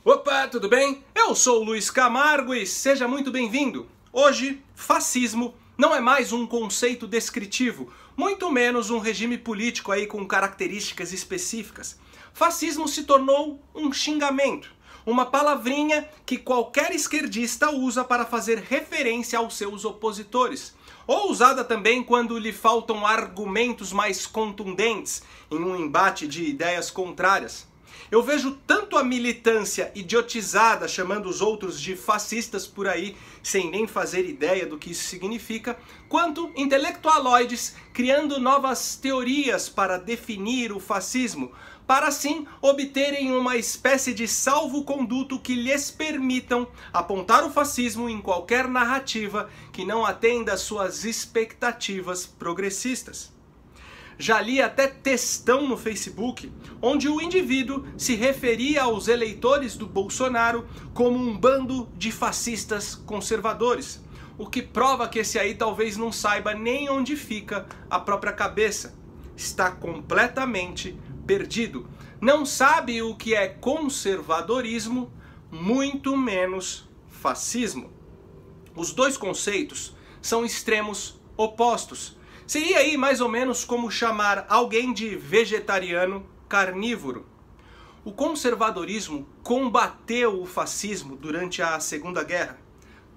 Opa, tudo bem? Eu sou o Luiz Camargo e seja muito bem-vindo. Hoje, fascismo não é mais um conceito descritivo, muito menos um regime político aí com características específicas. Fascismo se tornou um xingamento, uma palavrinha que qualquer esquerdista usa para fazer referência aos seus opositores, ou usada também quando lhe faltam argumentos mais contundentes em um embate de ideias contrárias. Eu vejo tanto a militância idiotizada chamando os outros de fascistas por aí, sem nem fazer ideia do que isso significa, quanto intelectualoides criando novas teorias para definir o fascismo, para assim obterem uma espécie de salvo-conduto que lhes permitam apontar o fascismo em qualquer narrativa que não atenda às suas expectativas progressistas. Já li até textão no Facebook, onde o indivíduo se referia aos eleitores do Bolsonaro como um bando de fascistas conservadores, o que prova que esse aí talvez não saiba nem onde fica a própria cabeça. Está completamente perdido. Não sabe o que é conservadorismo, muito menos fascismo. Os dois conceitos são extremos opostos. Seria aí mais ou menos como chamar alguém de vegetariano carnívoro. O conservadorismo combateu o fascismo durante a Segunda Guerra.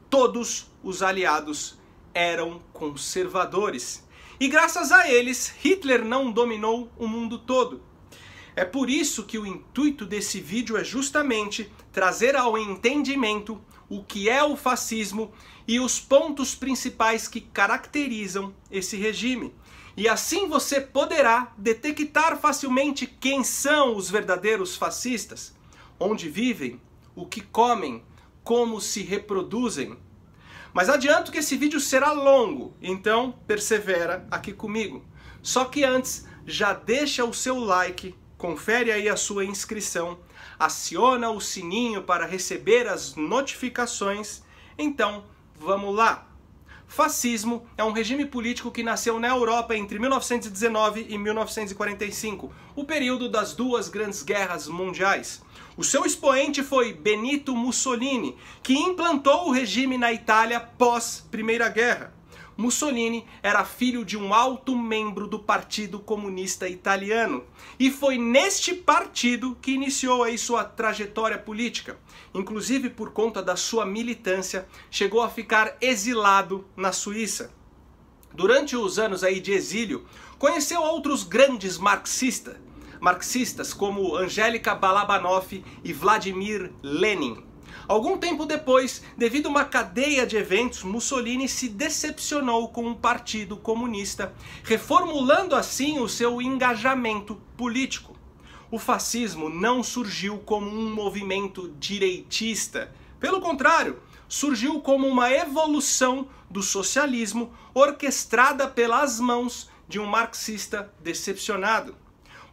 Todos os aliados eram conservadores. E graças a eles, Hitler não dominou o mundo todo. É por isso que o intuito desse vídeo é justamente trazer ao entendimento o que é o fascismo e os pontos principais que caracterizam esse regime. E assim você poderá detectar facilmente quem são os verdadeiros fascistas, onde vivem, o que comem, como se reproduzem. Mas adianto que esse vídeo será longo, então persevera aqui comigo. Só que antes, já deixa o seu like, confere aí a sua inscrição, aciona o sininho para receber as notificações. Então, vamos lá! Fascismo é um regime político que nasceu na Europa entre 1919 e 1945, o período das duas grandes guerras mundiais. O seu expoente foi Benito Mussolini, que implantou o regime na Itália pós-Primeira Guerra. Mussolini era filho de um alto membro do Partido Comunista Italiano e foi neste partido que iniciou aí sua trajetória política. Inclusive por conta da sua militância, chegou a ficar exilado na Suíça. Durante os anos aí de exílio, conheceu outros grandes marxistas como Angélica Balabanov e Vladimir Lenin. Algum tempo depois, devido a uma cadeia de eventos, Mussolini se decepcionou com o Partido Comunista, reformulando assim o seu engajamento político. O fascismo não surgiu como um movimento direitista. Pelo contrário, surgiu como uma evolução do socialismo orquestrada pelas mãos de um marxista decepcionado.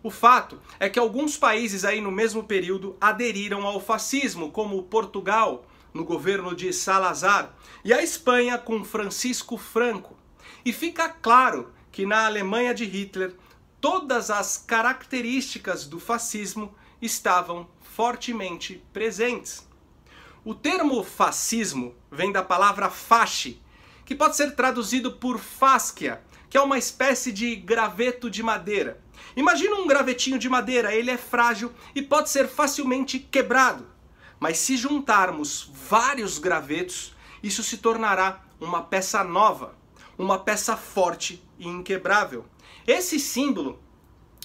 O fato é que alguns países aí no mesmo período aderiram ao fascismo, como Portugal, no governo de Salazar, e a Espanha com Francisco Franco. E fica claro que na Alemanha de Hitler, todas as características do fascismo estavam fortemente presentes. O termo fascismo vem da palavra fasci, que pode ser traduzido por fascia, que é uma espécie de graveto de madeira. Imagina um gravetinho de madeira, ele é frágil e pode ser facilmente quebrado. Mas se juntarmos vários gravetos, isso se tornará uma peça nova, uma peça forte e inquebrável. Esse símbolo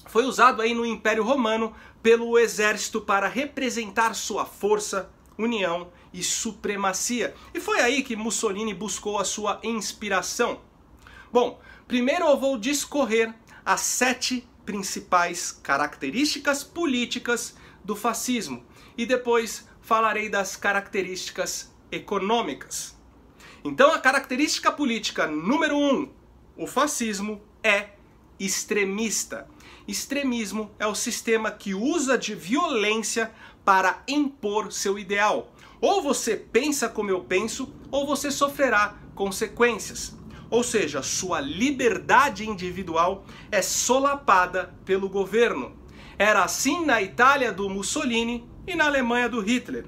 foi usado aí no Império Romano pelo exército para representar sua força, união e supremacia. E foi aí que Mussolini buscou a sua inspiração. Bom, primeiro eu vou discorrer as 7 principais características políticas do fascismo e depois falarei das características econômicas. Então a característica política número 1, o fascismo é extremista. Extremismo é o sistema que usa de violência para impor seu ideal. Ou você pensa como eu penso, ou você sofrerá consequências. Ou seja, sua liberdade individual é solapada pelo governo. Era assim na Itália do Mussolini e na Alemanha do Hitler.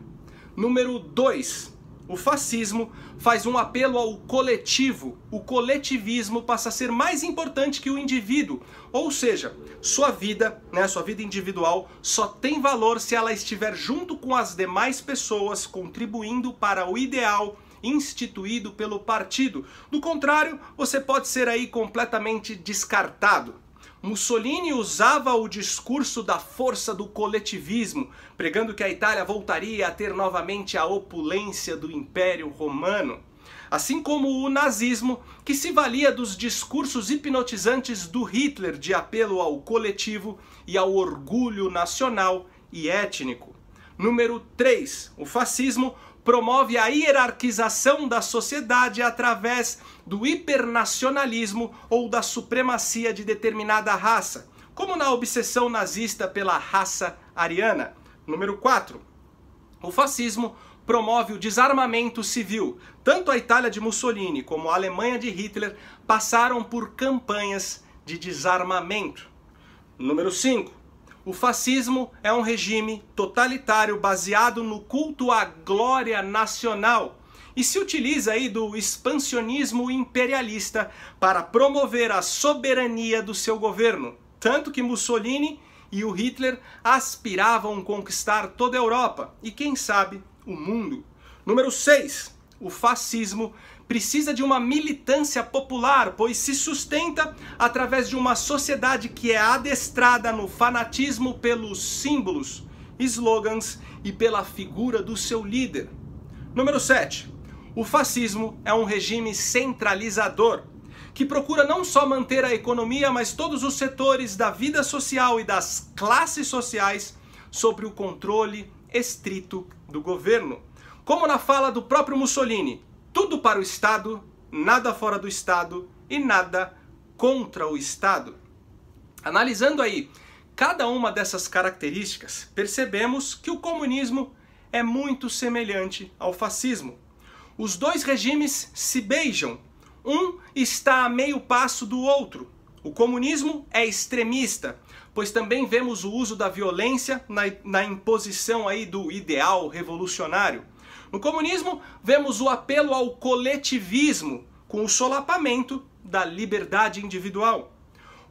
Número 2. O fascismo faz um apelo ao coletivo. O coletivismo passa a ser mais importante que o indivíduo. Ou seja, sua vida individual, só tem valor se ela estiver junto com as demais pessoas, contribuindo para o ideal instituído pelo partido. Do contrário, você pode ser aí completamente descartado. Mussolini usava o discurso da força do coletivismo, pregando que a Itália voltaria a ter novamente a opulência do Império Romano. Assim como o nazismo, que se valia dos discursos hipnotizantes do Hitler de apelo ao coletivo e ao orgulho nacional e étnico. Número 3. O fascismo promove a hierarquização da sociedade através do hipernacionalismo ou da supremacia de determinada raça, como na obsessão nazista pela raça ariana. Número 4. O fascismo promove o desarmamento civil. Tanto a Itália de Mussolini como a Alemanha de Hitler passaram por campanhas de desarmamento. Número 5. O fascismo é um regime totalitário baseado no culto à glória nacional e se utiliza aí do expansionismo imperialista para promover a soberania do seu governo. Tanto que Mussolini e o Hitler aspiravam conquistar toda a Europa e, quem sabe, o mundo. Número 6. O fascismo precisa de uma militância popular, pois se sustenta através de uma sociedade que é adestrada no fanatismo pelos símbolos, slogans e pela figura do seu líder. Número 7. O fascismo é um regime centralizador, que procura não só manter a economia, mas todos os setores da vida social e das classes sociais sob o controle estrito do governo. Como na fala do próprio Mussolini, tudo para o Estado, nada fora do Estado e nada contra o Estado. Analisando aí cada uma dessas características, percebemos que o comunismo é muito semelhante ao fascismo. Os dois regimes se beijam, um está a meio passo do outro. O comunismo é extremista, pois também vemos o uso da violência na imposição aí do ideal revolucionário. No comunismo, vemos o apelo ao coletivismo, com o solapamento da liberdade individual.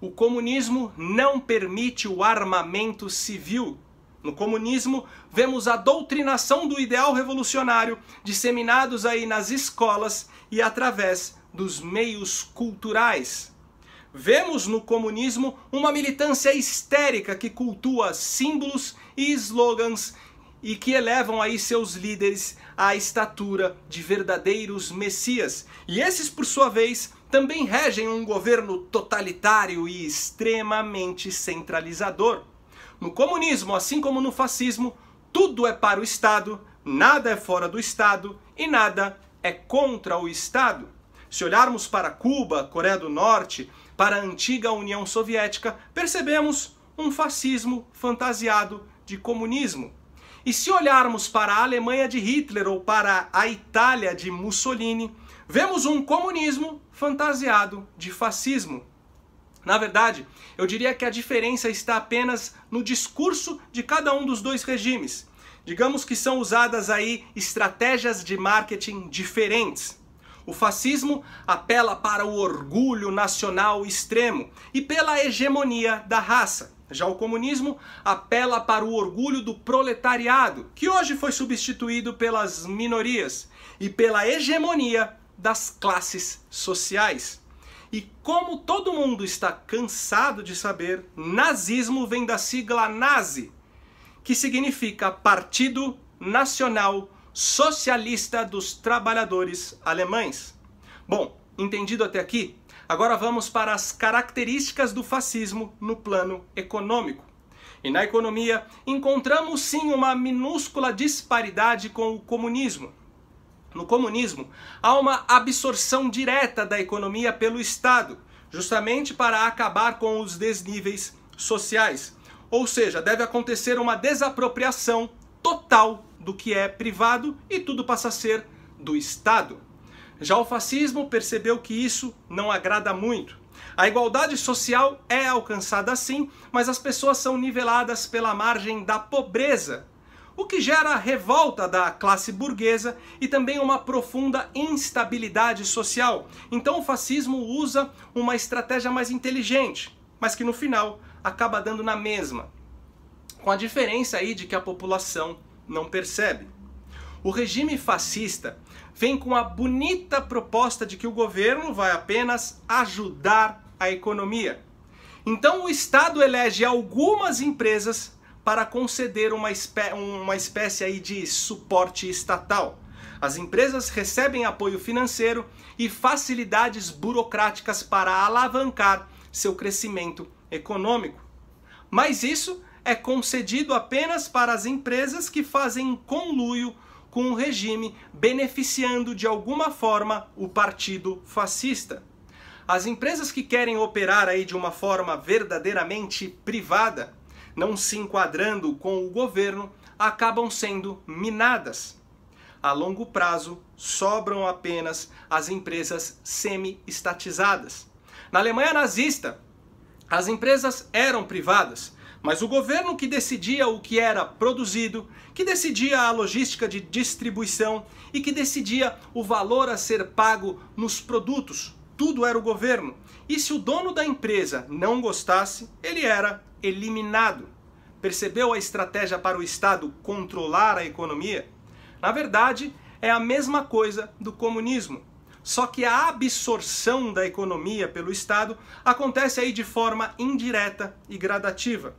O comunismo não permite o armamento civil. No comunismo, vemos a doutrinação do ideal revolucionário disseminados aí nas escolas e através dos meios culturais. Vemos no comunismo uma militância histérica que cultua símbolos e slogans e que elevam aí seus líderes à estatura de verdadeiros messias. E esses, por sua vez, também regem um governo totalitário e extremamente centralizador. No comunismo, assim como no fascismo, tudo é para o Estado, nada é fora do Estado e nada é contra o Estado. Se olharmos para Cuba, Coreia do Norte, para a antiga União Soviética, percebemos um fascismo fantasiado de comunismo. E se olharmos para a Alemanha de Hitler ou para a Itália de Mussolini, vemos um comunismo fantasiado de fascismo. Na verdade, eu diria que a diferença está apenas no discurso de cada um dos dois regimes. Digamos que são usadas aí estratégias de marketing diferentes. O fascismo apela para o orgulho nacional extremo e pela hegemonia da raça. Já o comunismo apela para o orgulho do proletariado, que hoje foi substituído pelas minorias, e pela hegemonia das classes sociais. E como todo mundo está cansado de saber, nazismo vem da sigla nazi, que significa Partido Nacional Socialista dos Trabalhadores Alemães. Bom, entendido até aqui? Agora vamos para as características do fascismo no plano econômico. E na economia encontramos sim uma minúscula disparidade com o comunismo. No comunismo, há uma absorção direta da economia pelo Estado, justamente para acabar com os desníveis sociais. Ou seja, deve acontecer uma desapropriação total do que é privado e tudo passa a ser do Estado. Já o fascismo percebeu que isso não agrada muito. A igualdade social é alcançada sim, mas as pessoas são niveladas pela margem da pobreza, o que gera revolta da classe burguesa e também uma profunda instabilidade social. Então o fascismo usa uma estratégia mais inteligente, mas que no final acaba dando na mesma, com a diferença aí de que a população não percebe. O regime fascista vem com a bonita proposta de que o governo vai apenas ajudar a economia. Então o Estado elege algumas empresas para conceder uma espécie aí de suporte estatal. As empresas recebem apoio financeiro e facilidades burocráticas para alavancar seu crescimento econômico. Mas isso é concedido apenas para as empresas que fazem conluio com o regime, beneficiando de alguma forma o partido fascista. As empresas que querem operar aí de uma forma verdadeiramente privada, não se enquadrando com o governo, acabam sendo minadas. A longo prazo, sobram apenas as empresas semi-estatizadas. Na Alemanha nazista, as empresas eram privadas, mas o governo que decidia o que era produzido, que decidia a logística de distribuição e que decidia o valor a ser pago nos produtos. Tudo era o governo. E se o dono da empresa não gostasse, ele era eliminado. Percebeu a estratégia para o Estado controlar a economia? Na verdade, é a mesma coisa do comunismo. Só que a absorção da economia pelo Estado acontece aí de forma indireta e gradativa.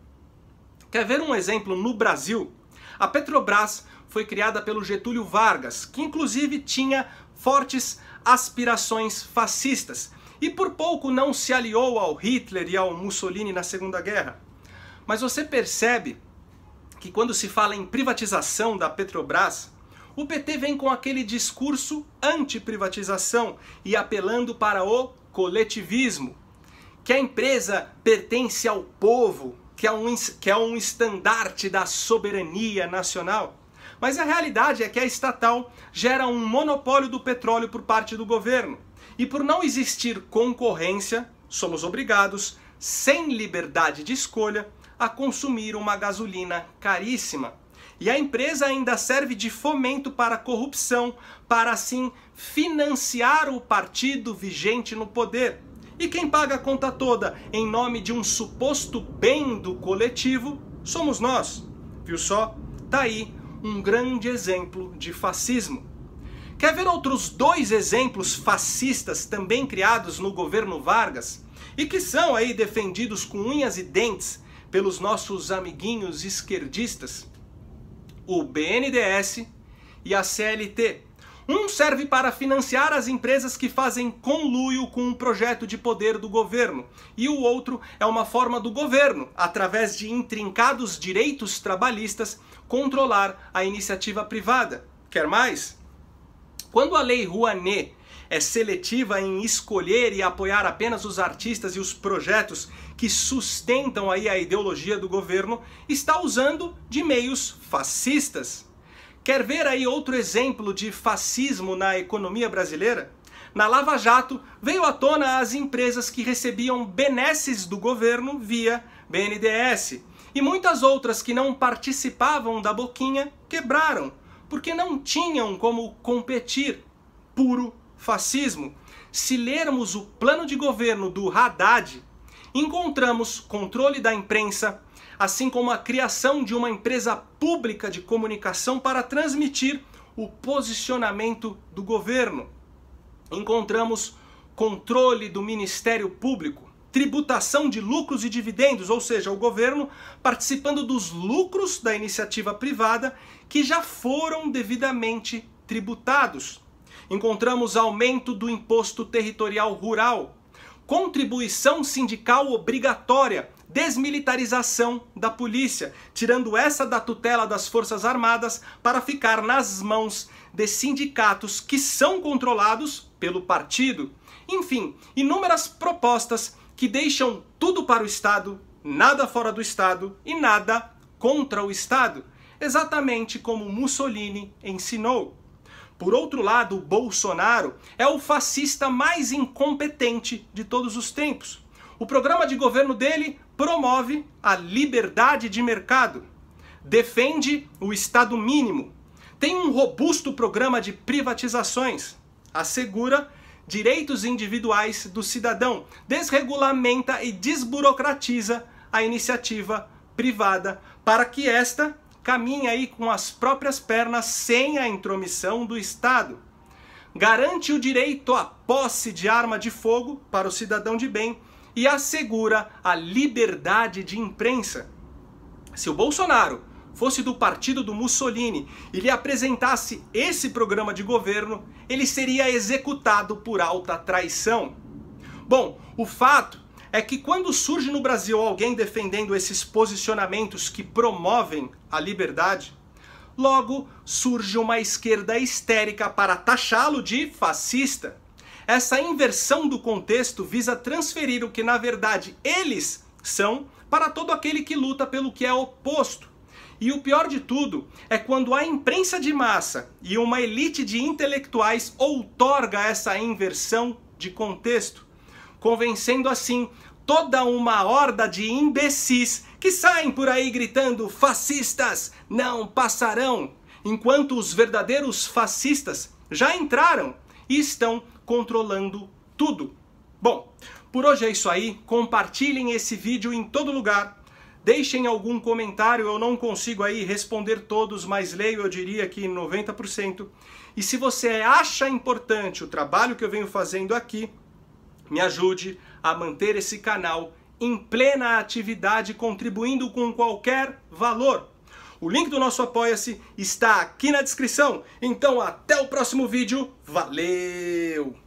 Quer ver um exemplo no Brasil? A Petrobras foi criada pelo Getúlio Vargas, que inclusive tinha fortes aspirações fascistas e por pouco não se aliou ao Hitler e ao Mussolini na Segunda Guerra. Mas você percebe que quando se fala em privatização da Petrobras, o PT vem com aquele discurso anti-privatização e apelando para o coletivismo, que a empresa pertence ao povo, que é um estandarte da soberania nacional. Mas a realidade é que a estatal gera um monopólio do petróleo por parte do governo. E por não existir concorrência, somos obrigados, sem liberdade de escolha, a consumir uma gasolina caríssima. E a empresa ainda serve de fomento para a corrupção, para assim financiar o partido vigente no poder. E quem paga a conta toda em nome de um suposto bem do coletivo somos nós. Viu só? Tá aí um grande exemplo de fascismo. Quer ver outros dois exemplos fascistas também criados no governo Vargas e que são aí defendidos com unhas e dentes pelos nossos amiguinhos esquerdistas? O BNDES e a CLT. Um serve para financiar as empresas que fazem conluio com um projeto de poder do governo, e o outro é uma forma do governo, através de intrincados direitos trabalhistas, controlar a iniciativa privada. Quer mais? Quando a Lei Rouanet é seletiva em escolher e apoiar apenas os artistas e os projetos que sustentam aí a ideologia do governo, está usando de meios fascistas. Quer ver aí outro exemplo de fascismo na economia brasileira? Na Lava Jato, veio à tona as empresas que recebiam benesses do governo via BNDES. E muitas outras que não participavam da boquinha quebraram, porque não tinham como competir. Puro fascismo. Se lermos o plano de governo do Haddad, encontramos controle da imprensa, assim como a criação de uma empresa pública de comunicação para transmitir o posicionamento do governo. Encontramos controle do Ministério Público, tributação de lucros e dividendos, ou seja, o governo participando dos lucros da iniciativa privada que já foram devidamente tributados. Encontramos aumento do imposto territorial rural, contribuição sindical obrigatória, desmilitarização da polícia, tirando essa da tutela das Forças Armadas para ficar nas mãos de sindicatos que são controlados pelo partido. Enfim, inúmeras propostas que deixam tudo para o Estado, nada fora do Estado e nada contra o Estado, exatamente como Mussolini ensinou. Por outro lado, Bolsonaro é o fascista mais incompetente de todos os tempos. O programa de governo dele promove a liberdade de mercado. defende o Estado mínimo, tem um robusto programa de privatizações, assegura direitos individuais do cidadão, desregulamenta e desburocratiza a iniciativa privada para que esta caminhe aí com as próprias pernas sem a intromissão do Estado. Garante o direito à posse de arma de fogo para o cidadão de bem e assegura a liberdade de imprensa. Se o Bolsonaro fosse do partido do Mussolini e lhe apresentasse esse programa de governo, ele seria executado por alta traição. Bom, o fato é que quando surge no Brasil alguém defendendo esses posicionamentos que promovem a liberdade, logo surge uma esquerda histérica para taxá-lo de fascista. Essa inversão do contexto visa transferir o que na verdade eles são para todo aquele que luta pelo que é oposto. E o pior de tudo é quando a imprensa de massa e uma elite de intelectuais outorga essa inversão de contexto, convencendo assim toda uma horda de imbecis que saem por aí gritando fascistas não passarão, enquanto os verdadeiros fascistas já entraram e estão controlando tudo. Bom, por hoje é isso aí, compartilhem esse vídeo em todo lugar, deixem algum comentário, eu não consigo aí responder todos, mas leio, eu diria que 90%. E se você acha importante o trabalho que eu venho fazendo aqui, me ajude a manter esse canal em plena atividade, contribuindo com qualquer valor. O link do nosso Apoia-se está aqui na descrição. Então até o próximo vídeo. Valeu!